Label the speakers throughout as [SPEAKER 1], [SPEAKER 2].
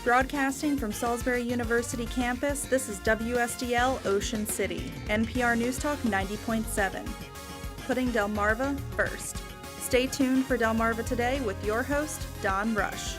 [SPEAKER 1] Broadcasting from Salisbury University campus, this is WSDL Ocean City, NPR News Talk 90.7. Putting Delmarva first. Stay tuned for Delmarva Today with your host, Don Rush.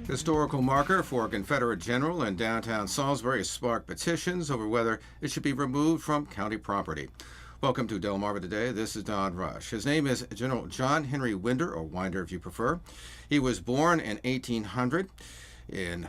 [SPEAKER 2] Historical marker for a Confederate general in downtown Salisbury sparked petitions over whether it should be removed from county property. Welcome to Delmarva Today. This is Don Rush. His name is General John Henry Winder, or Winder if you prefer. He was born in 1800 in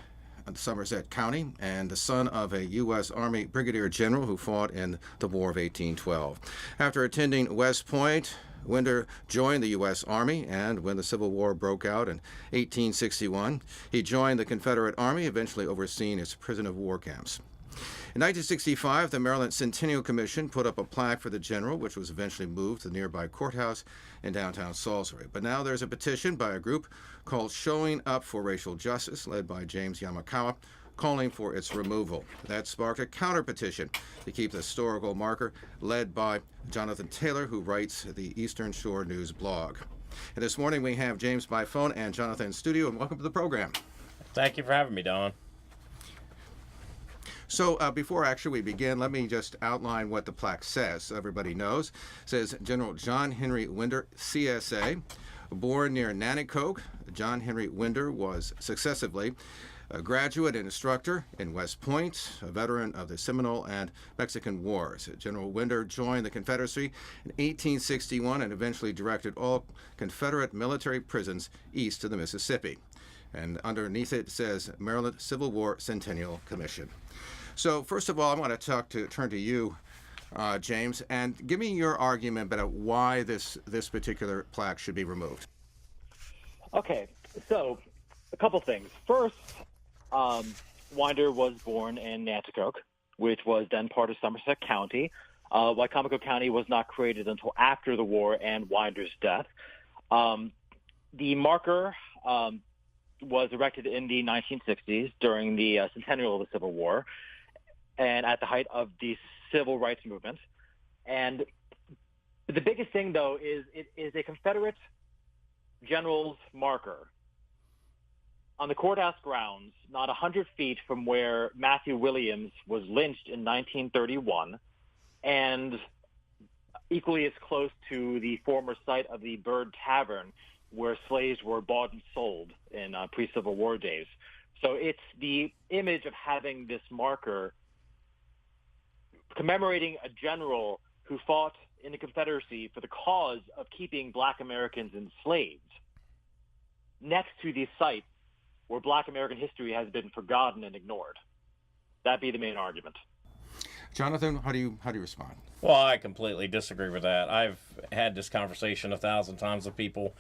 [SPEAKER 2] Somerset County and the son of a U.S. Army brigadier general who fought in the War of 1812. After attending West Point, Winder joined the U.S. Army, and when the Civil War broke out in 1861, he joined the Confederate Army, eventually overseeing its prison of war camps. In 1965, the Maryland Centennial Commission put up a plaque for the general, which was eventually moved to the nearby courthouse in downtown Salisbury. But now there's a petition by a group called Showing Up for Racial Justice, led by James Yamakawa, calling for its removal. That sparked a counter-petition to keep the historical marker, led by Jonathan Taylor, who writes the Eastern Shore News blog. And this morning we have James by phone and Jonathan in studio, and welcome to the program.
[SPEAKER 3] Thank you for having me, Don.
[SPEAKER 2] So before actually we begin, let me just outline what the plaque says so everybody knows. It says, General John Henry Winder, CSA, born near Nanticoke. John Henry Winder was successively a graduate and instructor in West Point, a veteran of the Seminole and Mexican Wars. General Winder joined the Confederacy in 1861 and eventually directed all Confederate military prisons east of the Mississippi. And underneath it says Maryland Civil War Centennial Commission. So first of all, I want to turn to you, James, and give me your argument about why this particular plaque should be removed.
[SPEAKER 4] Okay, so a couple things. First, Winder was born in Nanticoke, which was then part of Somerset County. Wicomico County was not created until after the war and Winder's death. The marker was erected in the 1960s during the centennial of the Civil War and at the height of the Civil Rights Movement. And the biggest thing, though, is it is a Confederate general's marker on the courthouse grounds, not 100 feet from where Matthew Williams was lynched in 1931, and equally as close to the former site of the Bird Tavern, where slaves were bought and sold in pre-Civil War days. So it's the image of having this marker commemorating a general who fought in the Confederacy for the cause of keeping Black Americans enslaved next to the site where Black American history has been forgotten and ignored. That'd be the main argument.
[SPEAKER 2] Jonathan, how do you respond?
[SPEAKER 3] Well, I completely disagree with that. I've had this conversation 1,000 times with people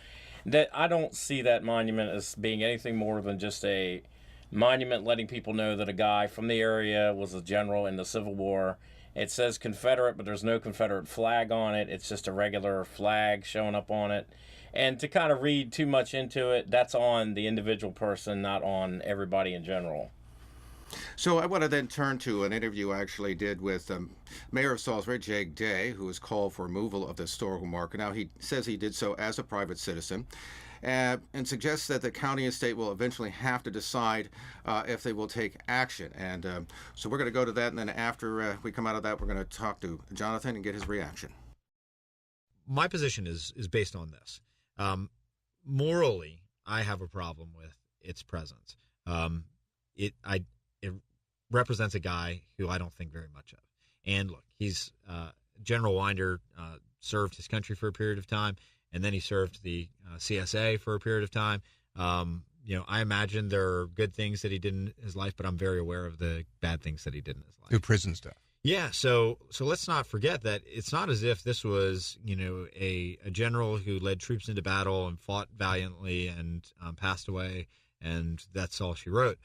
[SPEAKER 3] that I don't see that monument as being anything more than just a monument letting people know that a guy from the area was a general in the Civil War. It says Confederate, but there's no Confederate flag on it. It's just a regular flag showing up on it. And to kind of read too much into it, that's on the individual person, not on everybody in general.
[SPEAKER 2] So I want to then turn to an interview I actually did with Mayor of Salisbury, Jake Day, who has called for removal of the historical marker. Now, he says he did so as a private citizen and suggests that the county and state will eventually have to decide if they will take action. And so we're going to go to that, and then after we come out of that, we're going to talk to Jonathan and get his reaction.
[SPEAKER 5] My position is based on this. Morally, I have a problem with its presence. It represents a guy who I don't think very much of. And look, he's General Winder served his country for a period of time, and then he served the CSA for a period of time. I imagine there are good things that he did in his life, but I'm very aware of the bad things that he did in his life.
[SPEAKER 6] The prison stuff.
[SPEAKER 5] Yeah, so let's not forget that it's not as if this was, a general who led troops into battle and fought valiantly and passed away, and that's all she wrote.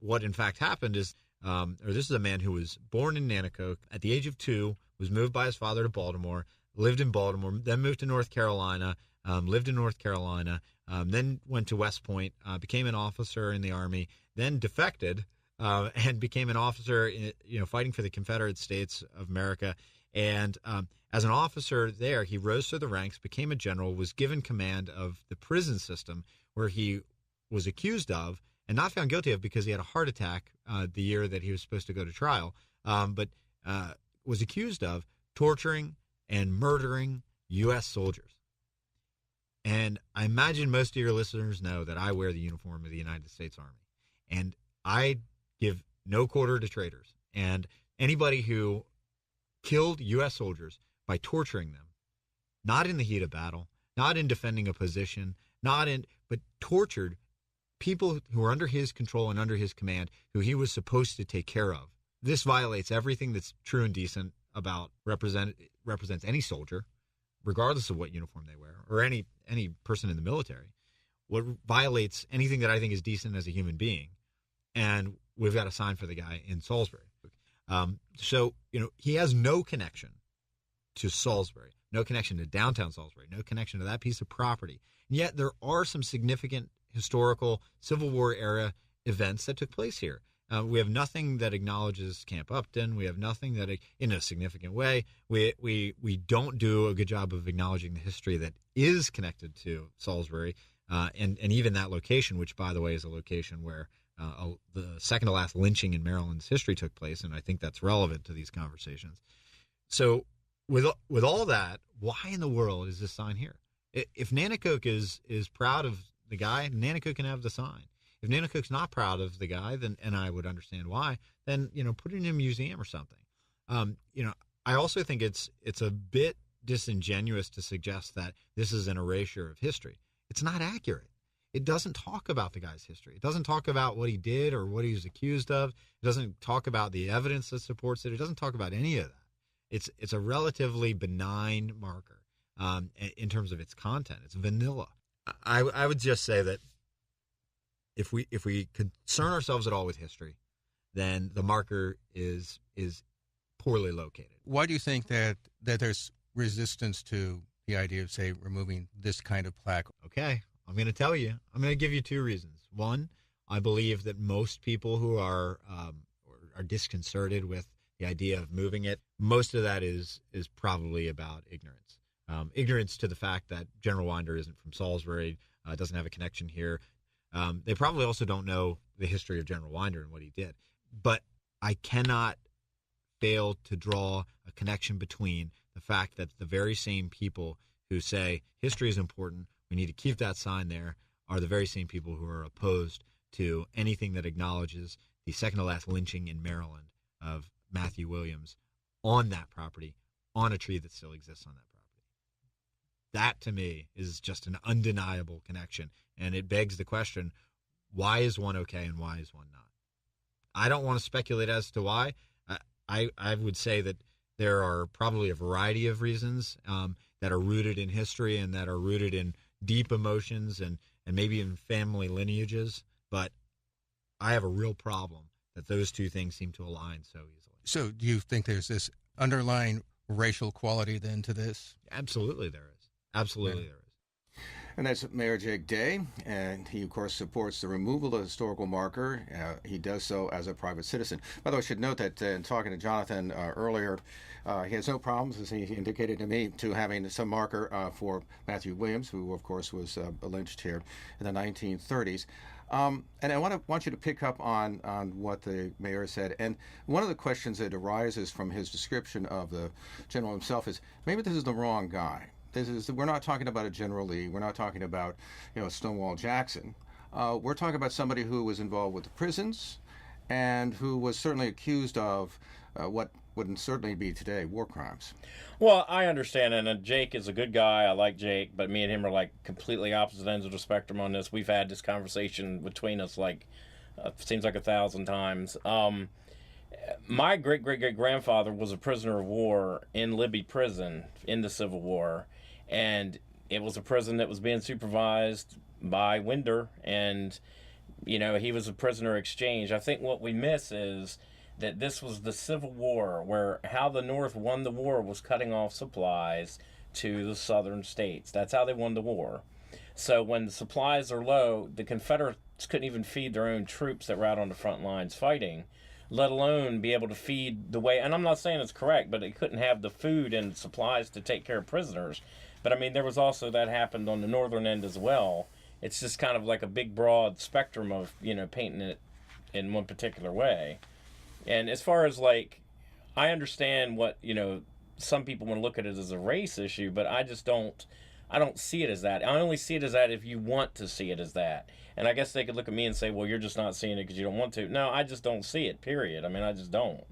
[SPEAKER 5] What in fact happened is, this is a man who was born in Nanticoke at the age of 2, was moved by his father to Baltimore, lived in Baltimore, then moved to North Carolina, lived in North Carolina, then went to West Point, became an officer in the Army, then defected and became an officer, fighting for the Confederate States of America. And as an officer there, he rose through the ranks, became a general, was given command of the prison system, where he was accused of and not found guilty of because he had a heart attack the year that he was supposed to go to trial, but was accused of torturing and murdering U.S. soldiers. And I imagine most of your listeners know that I wear the uniform of the United States Army. And I give no quarter to traitors. And anybody who killed U.S. soldiers by torturing them, not in the heat of battle, not in defending a position, but tortured people who were under his control and under his command, who he was supposed to take care of. This violates everything that's true and decent about represents any soldier, regardless of what uniform they wear, or any person in the military. What violates anything that I think is decent as a human being. And we've got a sign for the guy in Salisbury. So he has no connection to Salisbury, no connection to downtown Salisbury, no connection to that piece of property. And yet there are some significant historical Civil War era events that took place here. We have nothing that acknowledges Camp Upton. We have nothing that, in a significant way, we don't do a good job of acknowledging the history that is connected to Salisbury, and even that location, which, by the way, is a location where the second to last lynching in Maryland's history took place, and I think that's relevant to these conversations. So, with all that, why in the world is this sign here? If Nanticoke is proud of the guy, Nanticoke can have the sign. If Nanticoke's not proud of the guy, then, and I would understand why, then put it in a museum or something. I also think it's a bit disingenuous to suggest that this is an erasure of history. It's not accurate. It doesn't talk about the guy's history. It doesn't talk about what he did or what he was accused of. It doesn't talk about the evidence that supports it. It doesn't talk about any of that. It's a relatively benign marker in terms of its content. It's vanilla. I would just say that if we concern ourselves at all with history, then the marker is poorly located.
[SPEAKER 2] Why do you think that there's resistance to the idea of, say, removing this kind of plaque?
[SPEAKER 5] Okay, I'm going to tell you. I'm going to give you two reasons. One, I believe that most people who are disconcerted with the idea of moving it, most of that is probably about ignorance. Ignorance to the fact that General Winder isn't from Salisbury, doesn't have a connection here. They probably also don't know the history of General Winder and what he did. But I cannot fail to draw a connection between the fact that the very same people who say history is important, we need to keep that sign there, are the very same people who are opposed to anything that acknowledges the second to last lynching in Maryland of Matthew Williams on that property, on a tree that still exists on that property. That, to me, is just an undeniable connection. And it begs the question, why is one okay and why is one not? I don't want to speculate as to why. I would say that there are probably a variety of reasons that are rooted in history and that are rooted in deep emotions and maybe in family lineages. But I have a real problem that those two things seem to align so easily.
[SPEAKER 2] So do you think there's this underlying racial quality then to this?
[SPEAKER 5] Absolutely there is. Absolutely there is.
[SPEAKER 2] And that's Mayor Jake Day, and he, of course, supports the removal of the historical marker. He does so as a private citizen. By the way, I should note that in talking to Jonathan earlier, he has no problems, as he indicated to me, to having some marker for Matthew Williams, who, of course, was lynched here in the 1930s. And I want you to pick up on what the mayor said. And one of the questions that arises from his description of the general himself is, maybe this is the wrong guy. We're not talking about a General Lee. We're not talking about, Stonewall Jackson. We're talking about somebody who was involved with the prisons and who was certainly accused of what would certainly be today war crimes.
[SPEAKER 3] Well, I understand, and Jake is a good guy. I like Jake, but me and him are like completely opposite ends of the spectrum on this. We've had this conversation between us seems like 1,000 times. My great-great-great-grandfather was a prisoner of war in Libby Prison in the Civil War, and it was a prison that was being supervised by Winder, and, he was a prisoner exchange. I think what we miss is that this was the Civil War, where how the North won the war was cutting off supplies, to the southern states. That's how they won the war. So when the supplies are low, the Confederates couldn't even feed their own troops that were out on the front lines fighting, let alone be able to feed the way. And I'm not saying it's correct, but they couldn't have the food and supplies to take care of prisoners. But I mean, there was also that happened on the northern end as well. It's just kind of like a big broad spectrum of, painting it in one particular way. And as far as like, I understand what, some people want to look at it as a race issue, but I don't see it as that. I only see it as that if you want to see it as that. And I guess they could look at me and say, well, you're just not seeing it because you don't want to. No, I just don't see it, period. I mean, I just don't.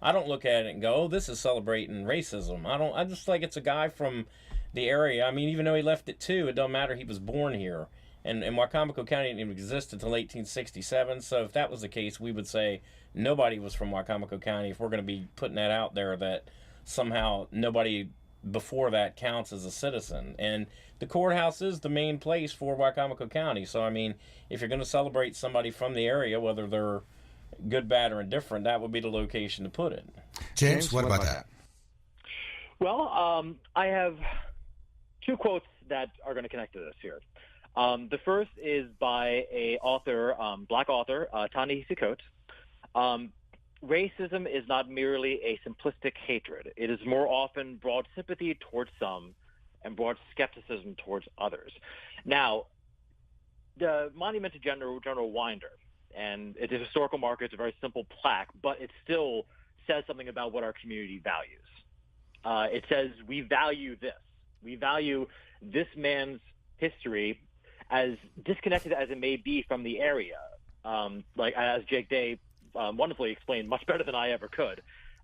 [SPEAKER 3] I don't look at it and go, oh, this is celebrating racism. I just like, it's a guy from the area. I mean, even though he left it too, it don't matter. He was born here. And Wicomico County didn't even exist until 1867. So if that was the case, we would say nobody was from Wicomico County. If we're going to be putting that out there, that somehow nobody before that counts as a citizen. And the courthouse is the main place for Wicomico County. So, I mean, if you're going to celebrate somebody from the area, whether they're good, bad, or indifferent, that would be the location to put it.
[SPEAKER 2] James, what about that?
[SPEAKER 4] Well, I have two quotes that are going to connect to this here. The first is by a author, black author, Ta-Nehisi Coates. Racism is not merely a simplistic hatred. It is more often broad sympathy towards some and broad skepticism towards others. Now, the monument to General Winder, and it's a historical marker, it's a very simple plaque, but it still says something about what our community values. It says, we value this. We value this man's history, as disconnected as it may be from the area. Like as Jake Day wonderfully explained, much better than I ever could,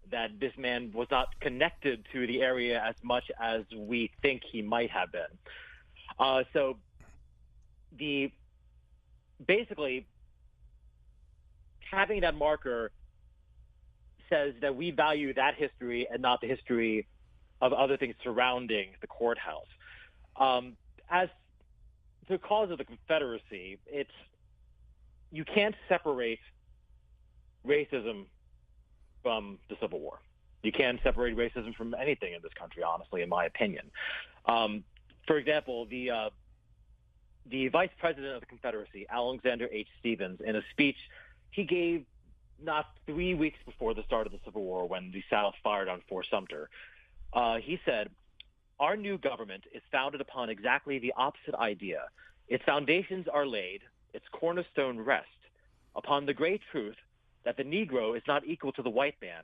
[SPEAKER 4] that this man was not connected to the area as much as we think he might have been. So basically having that marker says that we value that history and not the history of other things surrounding the courthouse. As the cause of the Confederacy, you can't separate racism from the Civil War. You can't separate racism from anything in this country, honestly, in my opinion. For example, the vice president of the Confederacy, Alexander H. Stephens, in a speech he gave not 3 weeks before the start of the Civil War, when the South fired on Fort Sumter, he said, "Our new government is founded upon exactly the opposite idea. Its foundations are laid, its cornerstone rests upon the great truth that the Negro is not equal to the white man,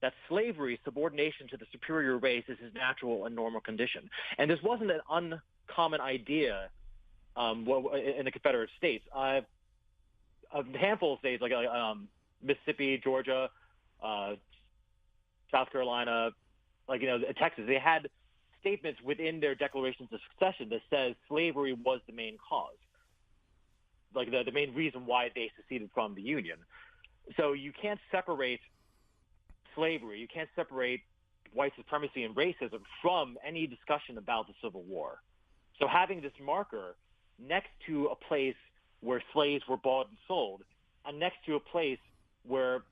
[SPEAKER 4] that slavery, subordination to the superior race, is his natural and normal condition." And this wasn't an uncommon idea in the Confederate States. A handful of states, like Mississippi, Georgia, South Carolina, Texas, they had statements within their declarations of succession that says slavery was the main cause, like the main reason why they seceded from the Union. So you can't separate slavery, you can't separate white supremacy and racism from any discussion about the Civil War. So having this marker next to a place where slaves were bought and sold, and next to a place where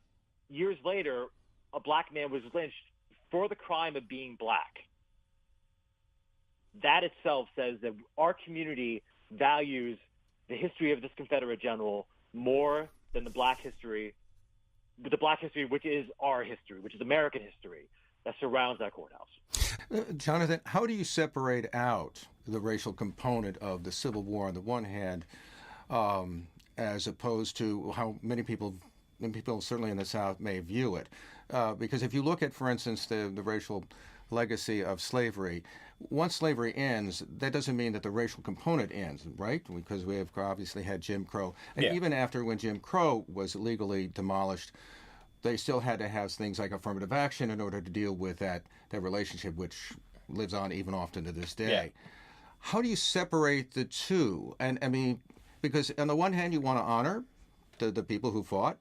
[SPEAKER 4] years later a black man was lynched for the crime of being black, that itself says that our community values the history of this Confederate general more than the black history which is our history, which is American history, that surrounds that courthouse.
[SPEAKER 2] Jonathan, how do you separate out the racial component of the Civil War on the one hand, as opposed to how many people certainly in the South may view it? Because if you look at, for instance, the racial legacy of slavery, once slavery ends, that doesn't mean that the racial component ends, right? Because we have obviously had Jim Crow. And even after when Jim Crow was legally demolished, they still had to have things like affirmative action in order to deal with that relationship, which lives on even often to this day. Yeah. How do you separate the two? And I mean, because on the one hand, you want to honor the people who fought.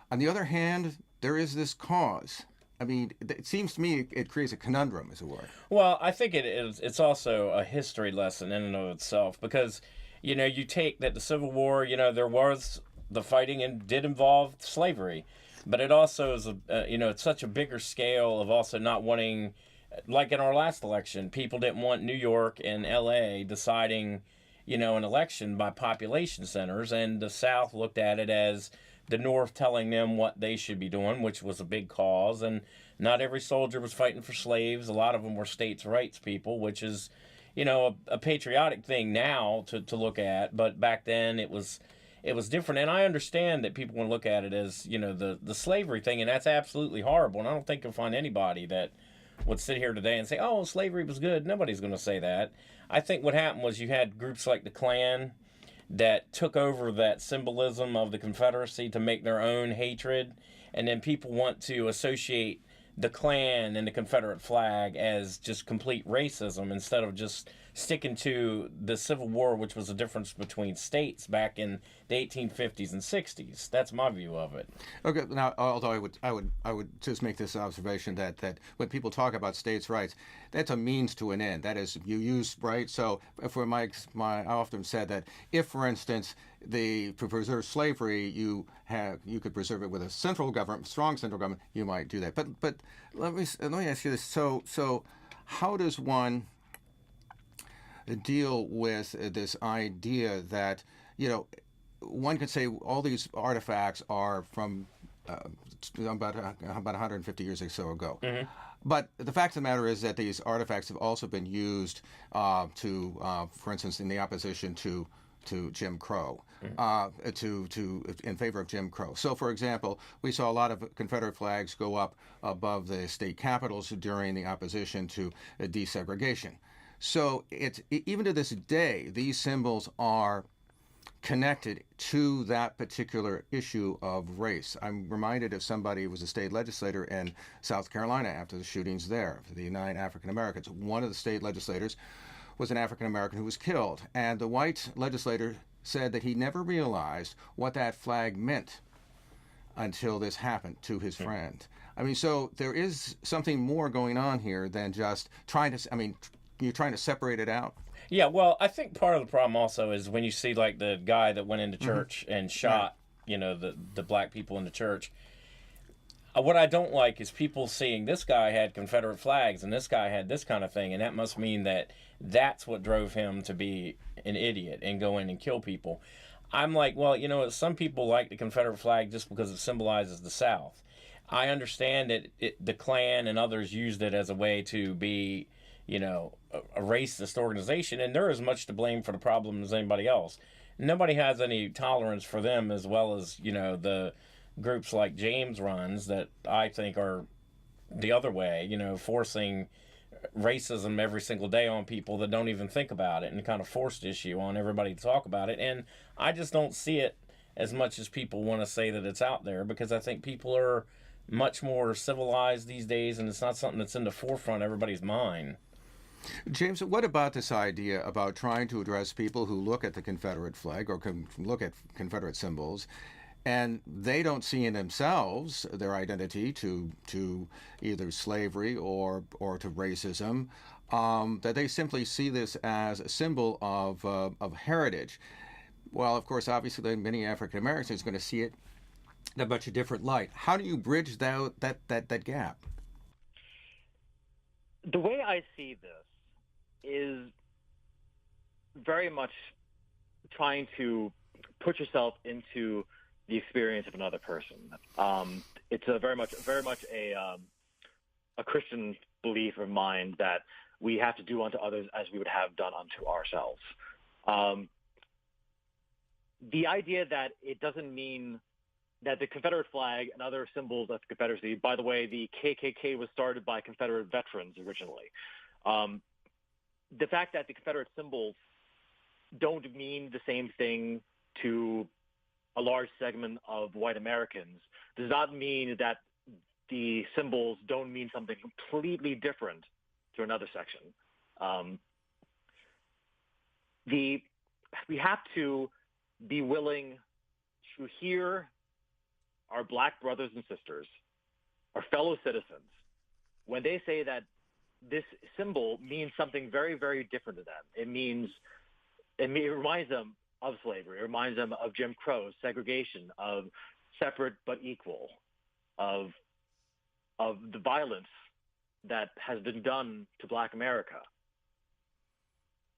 [SPEAKER 2] On the other hand, there is this cause. I mean, it seems to me it creates a conundrum, as it were.
[SPEAKER 3] Well, I think it is. It's also a history lesson in and of itself, because, you take that the Civil War, there was the fighting and did involve slavery, but it also is, it's such a bigger scale of also not wanting like in our last election, people didn't want New York and LA deciding, an election by population centers, and the South looked at it as the North telling them what they should be doing, which was a big cause. And not every soldier was fighting for slaves. A lot of them were states' rights people, which is, a patriotic thing now to look at. But back then it was different. And I understand that people want to look at it as, the slavery thing, and that's absolutely horrible. And I don't think you'll find anybody that would sit here today and say, oh, slavery was good. Nobody's going to say that. I think what happened was you had groups like the Klan that took over that symbolism of the Confederacy to make their own hatred, and then people want to associate the Klan and the Confederate flag as just complete racism instead of just sticking to the Civil War, which was the difference between states back in the 1850s and 60s. That's my view of it.
[SPEAKER 2] Okay, now, although I would just make this observation that when people talk about states' rights, that's a means to an end. That is, you use right. So for I often said that if, for instance, to preserve slavery, you could preserve it with a central government, strong central government, you might do that. But let me ask you this. So how does one deal with this idea that, one could say all these artifacts are from about 150 years or so ago. Mm-hmm. But the fact of the matter is that these artifacts have also been used for instance, in the opposition to Jim Crow, in favor of Jim Crow. So, for example, we saw a lot of Confederate flags go up above the state capitals during the opposition to desegregation. So even to this day, these symbols are connected to that particular issue of race. I'm reminded of somebody who was a state legislator in South Carolina after the shootings there, for the 9 African Americans. One of the state legislators was an African American who was killed, and the white legislator said that he never realized what that flag meant until this happened to his friend. I mean, so there is something more going on here than just you're trying to separate it out?
[SPEAKER 3] Yeah, well, I think part of the problem also is when you see like the guy that went into church and shot, the black people in the church. What I don't like is people seeing this guy had Confederate flags and this guy had this kind of thing, and that must mean that that's what drove him to be an idiot and go in and kill people. I'm like, well, some people like the Confederate flag just because it symbolizes the South. I understand that the Klan and others used it as a way to be, a racist organization, and they're as much to blame for the problem as anybody else. Nobody has any tolerance for them, as well as, the groups like James runs that I think are the other way, forcing racism every single day on people that don't even think about it, and kind of forced issue on everybody to talk about it. And I just don't see it as much as people want to say that it's out there, because I think people are much more civilized these days, and it's not something that's in the forefront of everybody's mind.
[SPEAKER 2] James, what about this idea about trying to address people who look at the Confederate flag or can look at Confederate symbols, and they don't see in themselves their identity to either slavery or to racism, that they simply see this as a symbol of heritage? Well, of course, obviously, many African Americans are going to see it in a much different light. How do you bridge that gap?
[SPEAKER 4] The way I see this is very much trying to put yourself into the experience of another person. It's a very much a Christian belief of mine that we have to do unto others as we would have done unto ourselves. The idea that it doesn't mean that the Confederate flag and other symbols of the Confederacy, by the way, the KKK was started by Confederate veterans originally. The fact that the Confederate symbols don't mean the same thing to a large segment of white Americans does not mean that the symbols don't mean something completely different to another section. We have to be willing to hear our black brothers and sisters, our fellow citizens, when they say that this symbol means something very, very different to them. It reminds them of slavery. It reminds them of Jim Crow, segregation, of separate but equal, of the violence that has been done to Black America.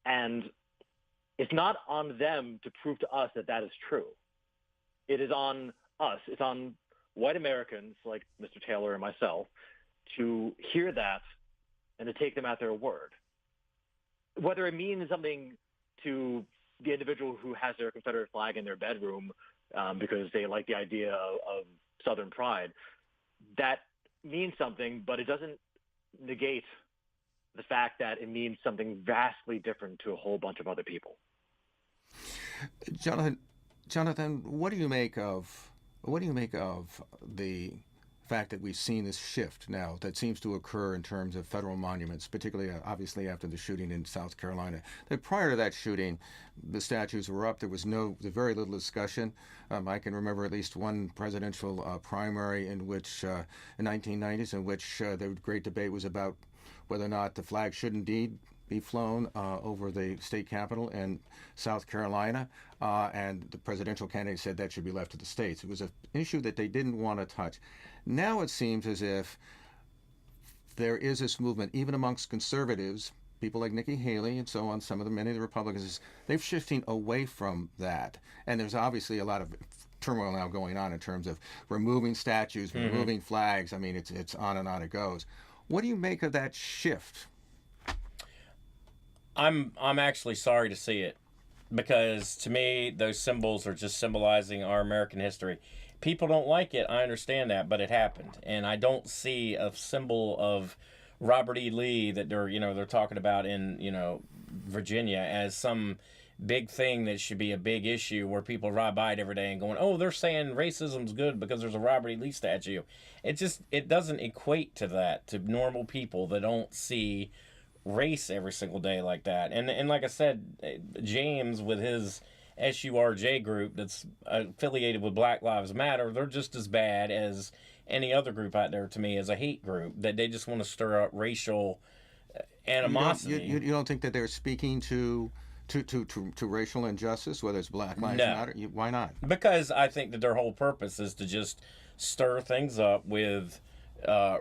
[SPEAKER 4] And it's not on them to prove to us that that is true. It is on us. It's on white Americans like Mr. Taylor and myself to hear that and to take them at their word. Whether it means something to the individual who has their Confederate flag in their bedroom because they like the idea of Southern pride, that means something, but it doesn't negate the fact that it means something vastly different to a whole bunch of other people.
[SPEAKER 2] Jonathan, what do you make of the fact that we've seen this shift now that seems to occur in terms of federal monuments, particularly obviously after the shooting in South Carolina? That prior to that shooting, the statues were up. There was very little discussion. I can remember at least one presidential primary in which, in 1990s, in which the great debate was about whether or not the flag should indeed be flown over the state capitol in South Carolina, and the presidential candidate said that should be left to the states. It was an issue that they didn't want to touch. Now it seems as if there is this movement, even amongst conservatives, people like Nikki Haley and so on, many of the Republicans, they're shifting away from that. And there's obviously a lot of turmoil now going on in terms of removing statues, removing flags. I mean, it's on and on it goes. What do you make of that shift?
[SPEAKER 3] I'm actually sorry to see it, because to me those symbols are just symbolizing our American history. People don't like it, I understand that, but it happened, and I don't see a symbol of Robert E. Lee that they're talking about in Virginia as some big thing that should be a big issue where people ride by it every day and going, oh, they're saying racism's good because there's a Robert E. Lee statue. It doesn't equate to that, to normal people that don't see race every single day like that. And like I said, James with his SURJ group that's affiliated with Black Lives Matter, they're just as bad as any other group out there to me, as a hate group, that they just want to stir up racial animosity.
[SPEAKER 2] You don't think that they're speaking to racial injustice, whether it's Black Lives Matter? Why not?
[SPEAKER 3] Because I think that their whole purpose is to just stir things up with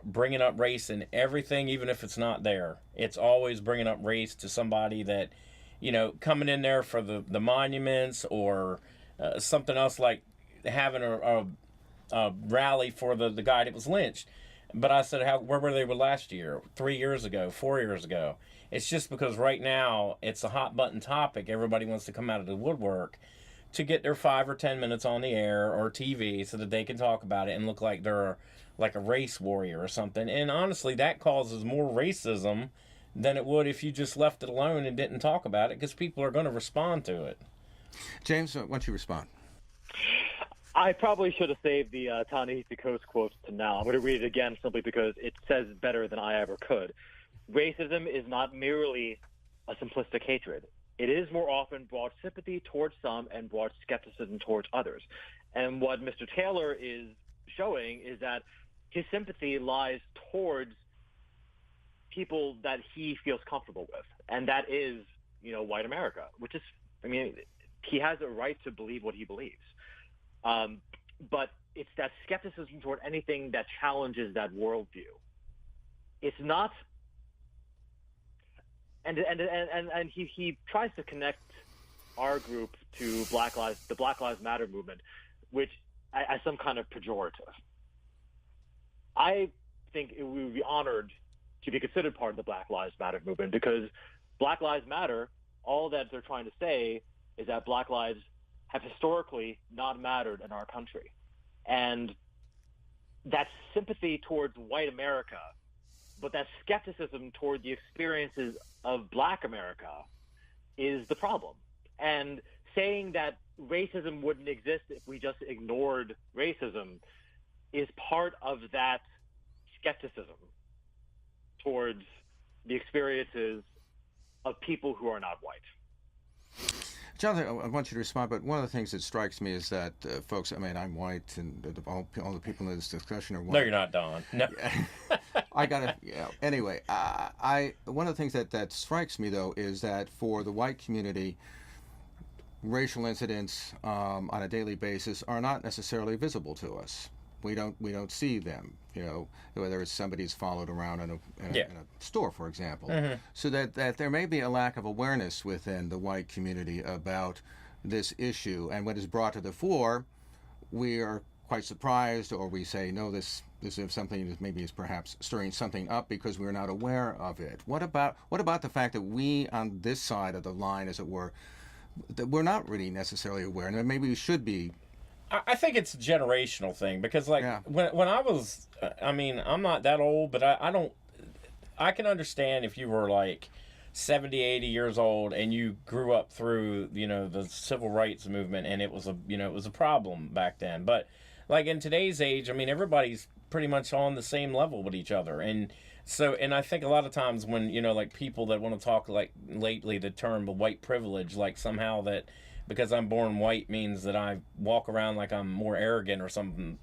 [SPEAKER 3] bringing up race in everything, even if it's not there. It's always bringing up race to somebody that, coming in there for the monuments or something else, like having a rally for the guy that was lynched. But I said, where were they last year, 3 years ago, 4 years ago? It's just because right now it's a hot button topic. Everybody wants to come out of the woodwork to get their 5 or 10 minutes on the air or TV so that they can talk about it and look like they're like a race warrior or something. And honestly, that causes more racism than it would if you just left it alone and didn't talk about it, because people are going to respond to it.
[SPEAKER 2] James, why don't you respond?
[SPEAKER 4] I probably should have saved the Ta-Nehisi Coates quotes to now. I'm going to read it again simply because it says better than I ever could. Racism is not merely a simplistic hatred. It is more often brought sympathy towards some and brought skepticism towards others. And what Mr. Taylor is showing is that his sympathy lies towards people that he feels comfortable with, and that is, white America, which is, he has a right to believe what he believes. But it's that skepticism toward anything that challenges that worldview. It's not, and he tries to connect our group to the Black Lives Matter movement, which as some kind of pejorative. I think we would be honored to be considered part of the Black Lives Matter movement, because Black Lives Matter, all that they're trying to say is that Black lives have historically not mattered in our country. And that sympathy towards white America, but that skepticism toward the experiences of Black America is the problem. And saying that racism wouldn't exist if we just ignored racism is part of that skepticism towards the experiences of people who are not white.
[SPEAKER 2] Jonathan, I want you to respond, but one of the things that strikes me is that folks, I'm white, and all the people in this discussion are white.
[SPEAKER 3] No, you're not, Don. No.
[SPEAKER 2] Anyway, one of the things that strikes me, though, is that for the white community, racial incidents on a daily basis are not necessarily visible to us. we don't see them. Whether it's somebody's followed around in a store, for example. So that there may be a lack of awareness within the white community about this issue, and when it's brought to the fore, we are quite surprised, or we say, no, this is something that maybe is perhaps stirring something up because we're not aware of it. What about the fact that we on this side of the line, as it were, that we're not really necessarily aware, and maybe we should be?
[SPEAKER 3] I think it's a generational thing, because when I was, I'm not that old, but I can understand if you were like 70, 80 years old and you grew up through, the civil rights movement, and it was a problem back then. But like in today's age, everybody's pretty much on the same level with each other. And I think a lot of times when, like people that want to talk, like lately, the term of white privilege, like somehow that because I'm born white means that I walk around like I'm more arrogant or something.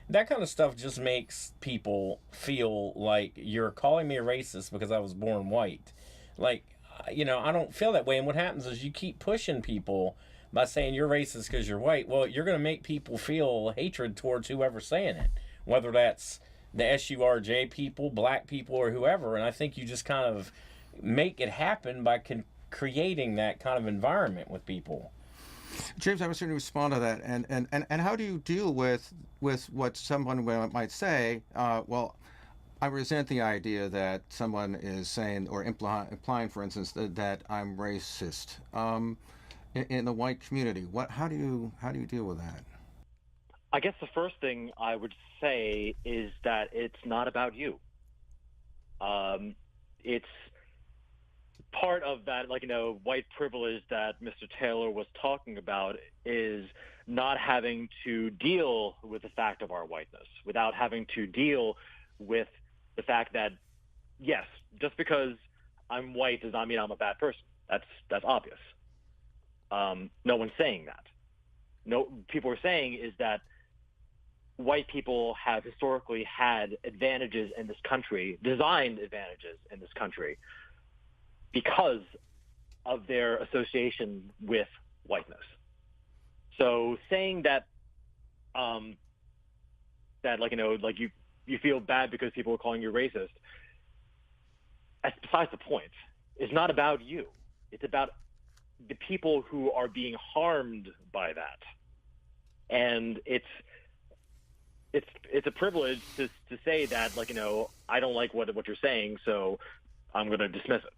[SPEAKER 3] That kind of stuff just makes people feel like you're calling me a racist because I was born white. Like, I don't feel that way. And what happens is you keep pushing people by saying you're racist because you're white. Well, you're going to make people feel hatred towards whoever's saying it, whether that's the SURJ people, black people, or whoever. And I think you just kind of make it happen by creating that kind of environment with people.
[SPEAKER 2] James, I was going to respond to that, and how do you deal with what someone might say? Well, I resent the idea that someone is saying or implying, for instance, that I'm racist in the white community. How do you deal with that?
[SPEAKER 4] I guess the first thing I would say is that it's not about you. It's part of that, white privilege that Mr. Taylor was talking about is not having to deal with the fact of our whiteness, without having to deal with the fact that, yes, just because I'm white does not mean I'm a bad person. That's obvious. No one's saying that. No, people are saying is that white people have historically had advantages in this country, designed advantages in this country, because of their association with whiteness. So saying that, you feel bad because people are calling you racist, that's besides the point. It's not about you. It's about the people who are being harmed by that. And it's a privilege to say that, I don't like what you're saying, so I'm going to dismiss it.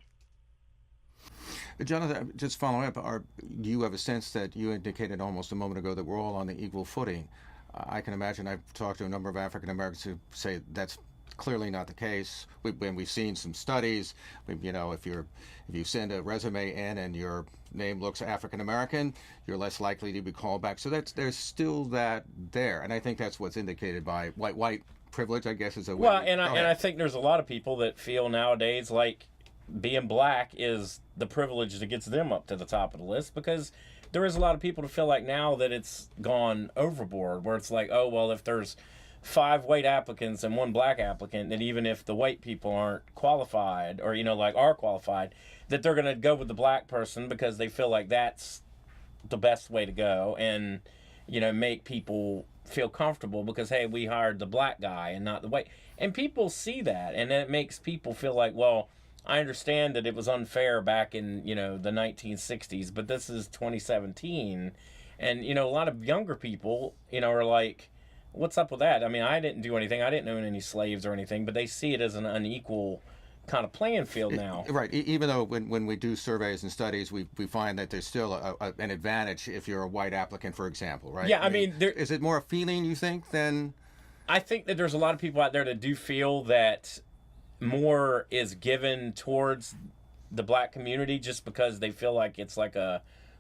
[SPEAKER 2] Jonathan, just following up, do you have a sense that you indicated almost a moment ago that we're all on the equal footing? I can imagine I've talked to a number of African Americans who say that's clearly not the case. We've seen some studies. If you send a resume in and your name looks African American, you're less likely to be called back. So there's still that there, and I think that's what's indicated by white privilege, I guess, is a way.
[SPEAKER 3] Well, and I think there's a lot of people that feel nowadays like being black is the privilege that gets them up to the top of the list, because there is a lot of people to feel like now that it's gone overboard, where it's like, oh, well, if there's 5 white applicants and 1 black applicant, then even if the white people aren't qualified or, are qualified, that they're going to go with the black person because they feel like that's the best way to go and, make people feel comfortable because, hey, we hired the black guy and not the white. And people see that, and it makes people feel like, well, I understand that it was unfair back in, the 1960s, but this is 2017. And, a lot of younger people, are like, what's up with that? I didn't do anything. I didn't own any slaves or anything, but they see it as an unequal kind of playing field now.
[SPEAKER 2] Right. Even though when we do surveys and studies, we find that there's still an advantage if you're a white applicant, for example, right?
[SPEAKER 3] Yeah,
[SPEAKER 2] is it more a feeling, you think, than...
[SPEAKER 3] I think that there's a lot of people out there that do feel that more is given towards the black community just because they feel like it's like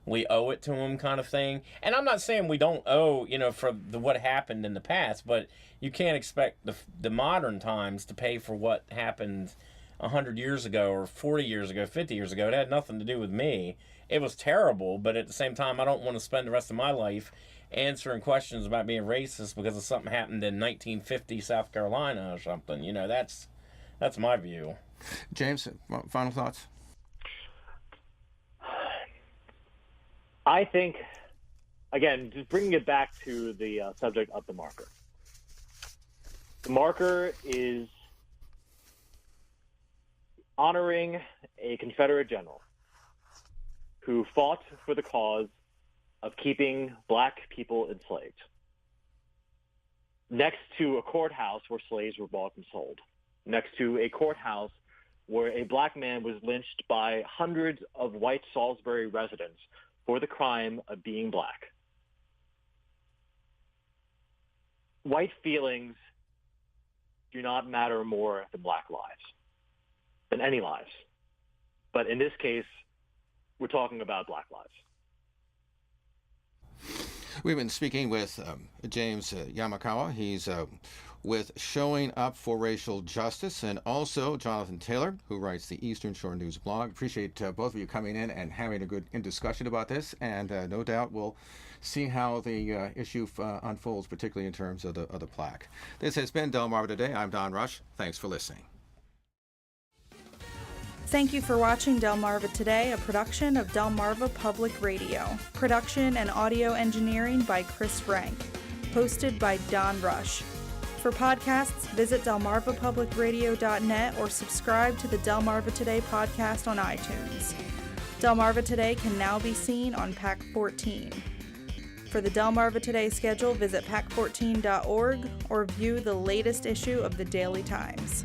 [SPEAKER 3] we owe it to them kind of thing. And I'm not saying we don't owe, for what happened in the past, but you can't expect the modern times to pay for what happened 100 years ago or 40 years ago, 50 years ago. It had nothing to do with me. It was terrible, but at the same time, I don't want to spend the rest of my life answering questions about being racist because of something happened in 1950 South Carolina or something. That's my view.
[SPEAKER 2] James, final thoughts?
[SPEAKER 4] I think, again, just bringing it back to the subject of the marker, The marker is honoring a Confederate general who fought for the cause of keeping black people enslaved, next to a courthouse where slaves were bought and sold, next to a courthouse where a black man was lynched by hundreds of white Salisbury residents for the crime of being black. White feelings do not matter more than black lives, than any lives. But in this case, we're talking about black lives.
[SPEAKER 2] We've been speaking with James Yamakawa. He's with Showing Up for Racial Justice, and also Jonathan Taylor, who writes the Eastern Shore News blog. Appreciate both of you coming in and having a good discussion about this, and no doubt we'll see how the issue unfolds, particularly in terms of the plaque. This has been Delmarva Today. I'm Don Rush. Thanks for listening.
[SPEAKER 1] Thank you for watching Delmarva Today, a production of Delmarva Public Radio. Production and audio engineering by Chris Frank. Hosted by Don Rush. For podcasts, visit delmarvapublicradio.net or subscribe to the Delmarva Today podcast on iTunes. Delmarva Today can now be seen on PAC 14. For the Delmarva Today schedule, visit pac14.org or view the latest issue of the Daily Times.